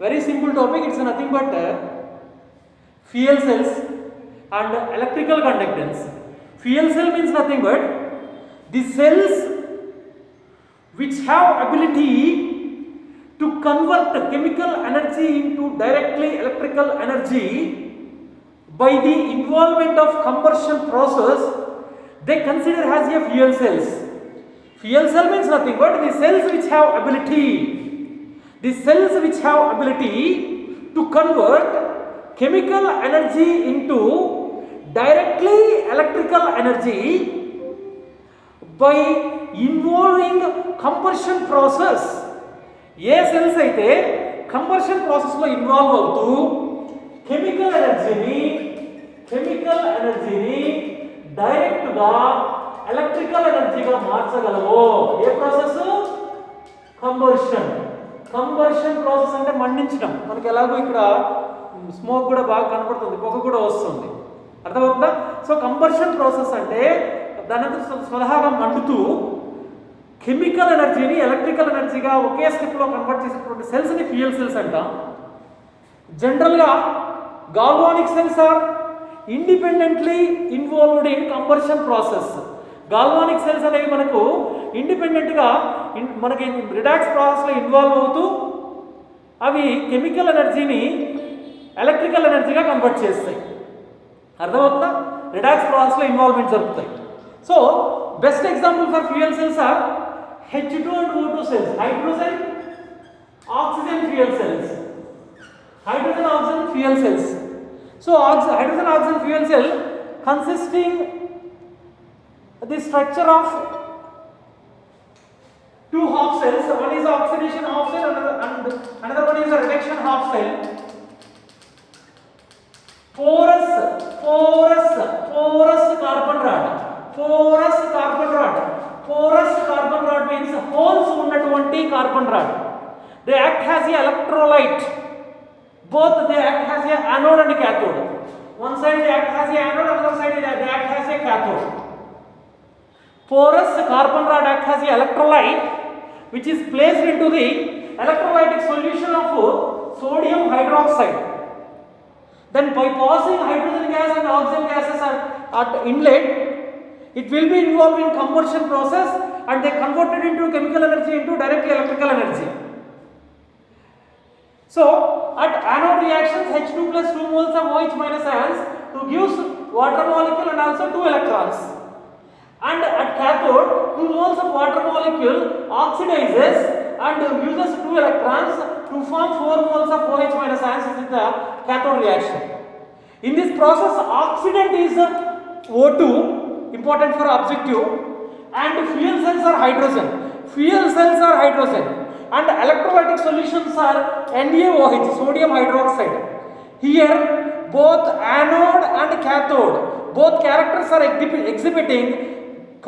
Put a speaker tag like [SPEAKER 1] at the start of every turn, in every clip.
[SPEAKER 1] Very simple topic. It's nothing but fuel cells and electrical conductance. Fuel cell means nothing but the cells which have ability to convert chemical energy into directly electrical energy by the involvement of combustion process, they consider as a fuel cells. Fuel cell means nothing but the cells which have ability to convert chemical energy into directly electrical energy by involving combustion process. A cells అయితే combustion ప్రాసెస్లో involve అవుతూ chemical ఎనర్జీని డైరెక్ట్గా electrical ఎనర్జీగా మార్చగలవో ఏ process? Combustion process అంటే మండించడం. మనకి ఎలాగో ఇక్కడ స్మోక్ కూడా బాగా కనపడుతుంది, పొగ కూడా వస్తుంది, అర్థమవుతుందా? సో కంబషన్ ప్రాసెస్ అంటే దాని స్వతహాగా మండుతూ కెమికల్ ఎనర్జీని ఎలక్ట్రికల్ ఎనర్జీగా ఒకే స్టెప్లో కన్వర్ట్ చేసేటువంటి సెల్స్ని ఫ్యూయల్ సెల్స్ అంటాం. జనరల్గా galvanic cells are independently involved in combustion process. Galvanic cells అనేవి మనకు ఇండిపెండెంట్గా మనకి రిడాక్స్ ప్రాసెస్లో ఇన్వాల్వ్ అవుతూ అవి కెమికల్ ఎనర్జీని ఎలక్ట్రికల్ ఎనర్జీగా కన్వర్ట్ చేస్తాయి. అర్థమవుతుందా? రిడాక్స్ ప్రాసెస్లో ఇన్వాల్వ్మెంట్ జరుగుతాయి. So best example for fuel cells are H2 and O2 cells, hydrogen oxygen fuel cells. Hydrogen oxygen fuel cells. So hydrogen oxygen fuel cell consisting the structure of two half cells. One is oxidation half cell and another one is a reduction half cell. Porous carbon rod. Porous carbon rod means holes ఉన్నటువంటి carbon rod. They act as a electrolyte. Both they act as a anode and cathode. One side they act as a anode, other side they act as a cathode. Porous carbon rod act as a electrolyte which is placed into the electrolytic solution of sodium hydroxide. Then by passing hydrogen gas and oxygen gases at inlet, it will be involved in combustion process and they converted into chemical energy into directly electrical energy. So at anode reactions, H2 plus 2 moles of OH minus ions to gives water molecule and also 2 electrons. And at cathode, 2 moles of water molecule oxidizes and uses 2 electrons to form 4 moles of OH minus ions in the cathode reaction. In this process, oxidant is O2, important for objective, and fuel cells are hydrogen. And electrolytic solutions are NaOH, sodium hydroxide. Here both anode and cathode, both characters are exhibiting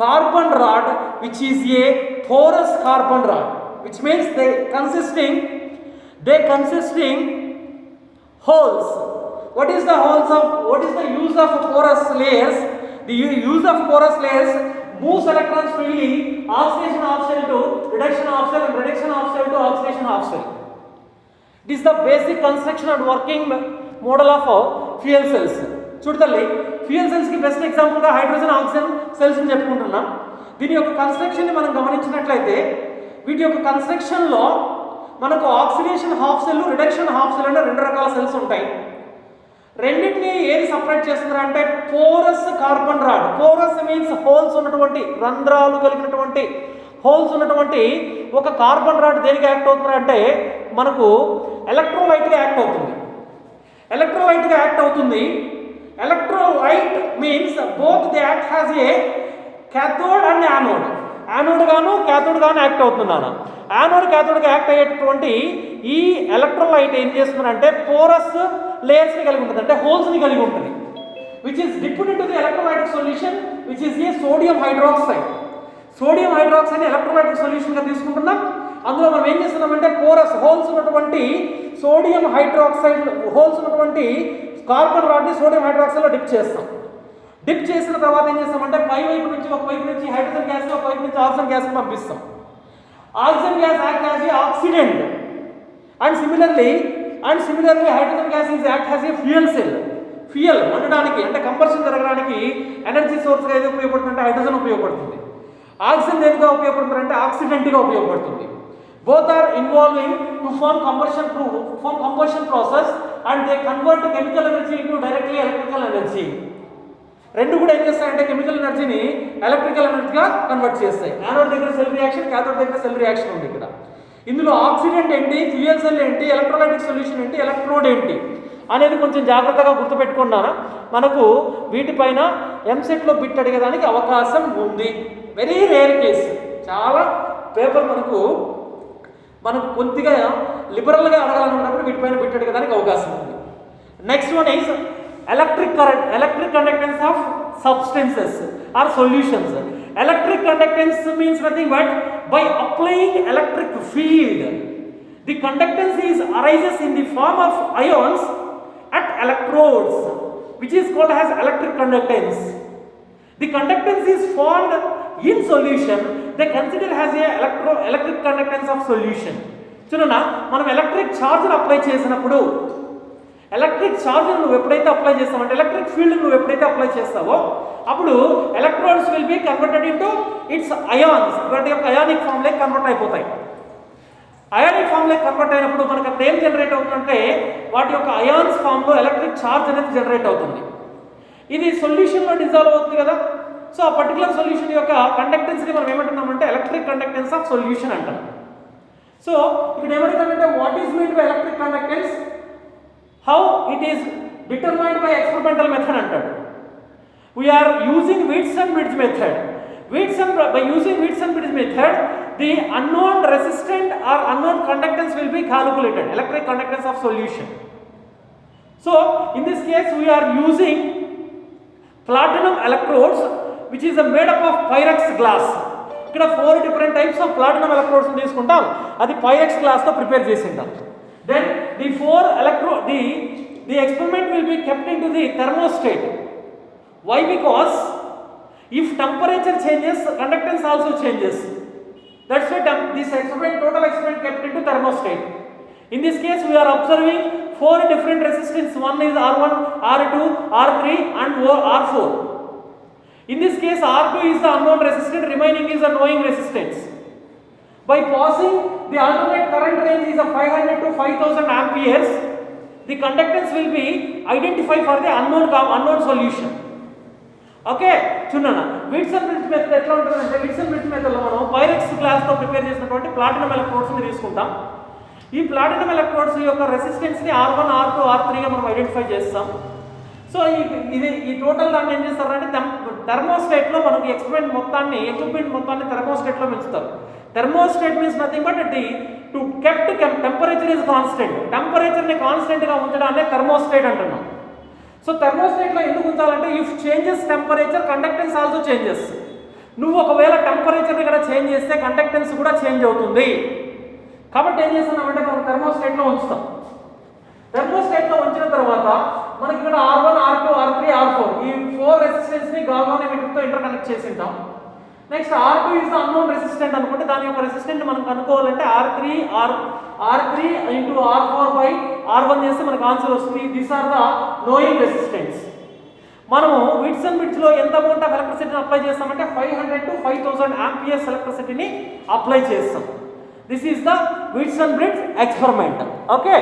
[SPEAKER 1] carbon rod which is a porous carbon rod, which means they consisting holes. What is the use of porous layers? The use of porous layers moves electrons freely, oxidation half cell to reduction half cell and reduction half cell to oxidation half cell. It is the basic construction and working model of fuel cells. చూడాలి, fuel cells కి best example గా hydrogen oxygen cells ని చెప్పుకుంటున్నాం. దీని యొక్క construction ని మనం గమనించినట్లయితే వీటి యొక్క కన్స్ట్రక్షన్ లో మనకు oxidation half cell, reduction half cell అనే రెండు రకాల సెల్స్ ఉంటాయి. రెండింటిని ఏది సపరేట్ చేస్తున్నారు అంటే porous carbon rod. Porous means holes ఉన్నటువంటి, రంధ్రాలు కలిగినటువంటి హోల్స్ ఉన్నటువంటి ఒక కార్బన్ రాడ్ దేనికి యాక్ట్ అవుతున్నారు అంటే మనకు ఎలక్ట్రోలైట్గా యాక్ట్ అవుతుంది. Electrolyte means both they act has A cathode and anode గాను క్యాథోడ్ గాను యాక్ట్ అవుతున్నాను. యానోడ్ క్యాథోడ్గా యాక్ట్ అయ్యేటటువంటి ఈ ఎలక్ట్రోలైట్ ఏం చేస్తుందంటే పోరస్ లేయర్స్ని కలిగి ఉంటుంది, అంటే హోల్స్ని కలిగి ఉంటుంది, which is dipped to the electrolytic solution which is a sodium hydroxide. Sodium hydroxide electrolytic సొల్యూషన్గా తీసుకుంటున్నాం. అందులో మనం ఏం చేస్తున్నామంటే పోరస్ హోల్స్ ఉన్నటువంటి సోడియం హైడ్రాక్సైడ్ హోల్స్ ఉన్నటువంటి కార్బన్ రాడ్ని సోడియం హైడ్రాక్సైడ్లో డిప్ చేస్తాం. డిప్ చేసిన తర్వాత ఏం చేస్తామంటే పై వైపు నుంచి ఒక వైపు నుంచి హైడ్రోజన్ గ్యాస్, ఒక వైపు నుంచి ఆక్సిజన్ గ్యాస్ని పంపిస్తాం. Oxygen gas act as a oxidant and similarly and similarly hydrogen gas is act has a fuel cell. Fuel వండడానికి అంటే కంబషన్ జరగడానికి ఎనర్జీ సోర్స్గా ఏది ఉపయోగపడుతుందంటే హైడ్రోజన్ ఉపయోగపడుతుంది. ఆక్సిజన్ దేనిగా ఉపయోగపడుతుందంటే ఆక్సిడెంట్గా ఉపయోగపడుతుంది. Both are involving to form combustion process and they convert chemical energy into directly electrical energy. రెండు కూడా ఏం చేస్తాయంటే కెమికల్ ఎనర్జీని ఎలక్ట్రికల్ ఎనర్జీగా కన్వర్ట్ చేస్తాయి. యానోడ్ దగ్గర సెల్ రియాక్షన్, క్యాథోడ్ దగ్గర సెల్ రియాక్షన్ ఉంది ఇక్కడ. ఇందులో ఆక్సిడెంట్ ఏంటి, ఫ్యూయల్ సెల్ ఏంటి, ఎలక్ట్రోలైటిక్ సొల్యూషన్ ఏంటి, ఎలక్ట్రోడ్ ఏంటి అనేది కొంచెం జాగ్రత్తగా గుర్తుపెట్టుకున్నాను. మనకు వీటిపైన ఎంసెట్లో బిట్ అడిగేదానికి అవకాశం ఉంది. వెరీ రేర్ కేసు, చాలా పేపర్ మనకు కొద్దిగా లిబరల్గా అడగాలనుకున్నప్పుడు వీటిపైన బిట్ అడిగేదానికి అవకాశం ఉంది. Next one is electric current, electric conductance of substances or solutions. Electric conductance means nothing but by applying electric field, the conductance arises in the form of ions at electrodes, which is called as electric conductance. The conductance is formed in solution, they consider as a electric conductance of solution. చూడనా, మనం electric ఛార్జ్ని apply చేసినప్పుడు, electric charge నువ్వు ఎప్పుడైతే apply చేస్తావు అంటే electric field నువ్వు ఎప్పుడైతే apply చేస్తావో అప్పుడు electrons will be converted into its ions. వాటి యొక్క అయానిక్ ఫామ్లోకి కన్వర్ట్ అయిపోతాయి. అయానిక్ ఫామ్లోకి కన్వర్ట్ అయినప్పుడు మనకు అక్కడ ఏం జనరేట్ అవుతుందంటే వాటి యొక్క అయాన్స్ ఫామ్లో ఎలక్ట్రిక్ ఛార్జ్ అనేది జనరేట్ అవుతుంది. ఇది సొల్యూషన్లో డిజాల్వ్ అవుతుంది కదా. సో ఆ పర్టికులర్ సొల్యూషన్ యొక్క కండక్టెన్స్ని మనం ఏమంటున్నామంటే ఎలక్ట్రిక్ కండక్టెన్స్ ఆఫ్ సొల్యూషన్ అంటాం. సో ఇక్కడ ఏమంటామంటే what is mean by electric conductance, how it is determined by experimental method అంటాడు. We are using Wheatstone-Bridge method. By using Wheatstone-Bridge method, the unknown resistant or unknown conductance will be calculated, electric conductance of solution. So in this case we are using platinum electrodes which is made up of pyrex glass. ఇక్కడ 4 different types of platinum electrodes తీసుకుంటాం, అది pyrex glass తో prepare చేసింటాం. Then the experiment will be kept into the thermostat. Why? Because if temperature changes, conductance also changes. That's why this total experiment kept into thermostat. In this case, we are observing 4 different resistance. One is R1, R2, R3 and R4. In this case, R2 is the unknown resistance, remaining is the knowing resistance. By passing the alternate current range is of 500 to 5000 amperes, the conductance will be identified for the unknown solution. Okay, చూడండి Wheatstone-Bridge method ఎట్లా ఉంటుందంటే Wheatstone-Bridge మెథడ్లో మనం Pyrex గ్లాస్తో prepare చేసినటువంటి platinum ఎలక్ట్రోడ్స్ని తీసుకుంటాం. ఈ platinum electrodes యొక్క రెసిస్టెన్స్ని R1, R2, R3గా మనం ఐడెంటిఫై చేస్తాం. సో ఈ టోటల్ దాన్ని ఏం చేస్తారంటే థర్మోస్టేట్లో మనకి ఎక్విప్మెంట్ మొత్తాన్ని థర్మోస్టేట్లో పెంచుతారు. Thermostat means nothing but to kept temperature is constant. టెంపరేచర్ని కాన్స్టెంట్గా ఉంచడాన్ని థర్మోస్టేట్ అంటున్నాం. సో థర్మోస్టేట్లో ఎందుకు ఉంచాలంటే if changes temperature conductance also changes. నువ్వు ఒకవేళ టెంపరేచర్ని ఇక్కడ చేంజ్ చేస్తే కండక్టెన్స్ కూడా చేంజ్ అవుతుంది. కాబట్టి ఏం చేస్తున్నామంటే మనం థర్మోస్టేట్లో ఉంచుతాం. థర్మోస్టేట్లో ఉంచిన తర్వాత మనకి ఇక్కడ R1, R2, R3, R4 ఈ 4 రెసిస్టెన్స్ని గాల్వానోమీటర్తో ఇంటర్కనెక్ట్ చేసి ఉంటాం. Next R2 is the unknown resistant అనుకుంటే దాని యొక్క రెసిస్టెంట్ మనం కనుక్కోవాలంటే R3 into R4 by R1 చేస్తే మనకు ఆన్సర్ వస్తుంది. These are the knowing resistance. మనము Wheatstone-Bridgeలో ఎంత అమౌంట్ ఆఫ్ ఎలక్ట్రిసిటీని అప్లై చేస్తామంటే 500 to 5000 ఆంపియర్స్ ఎలక్ట్రిసిటీని అప్లై చేస్తాం. This is the Wheatstone-Bridge experiment. Okay.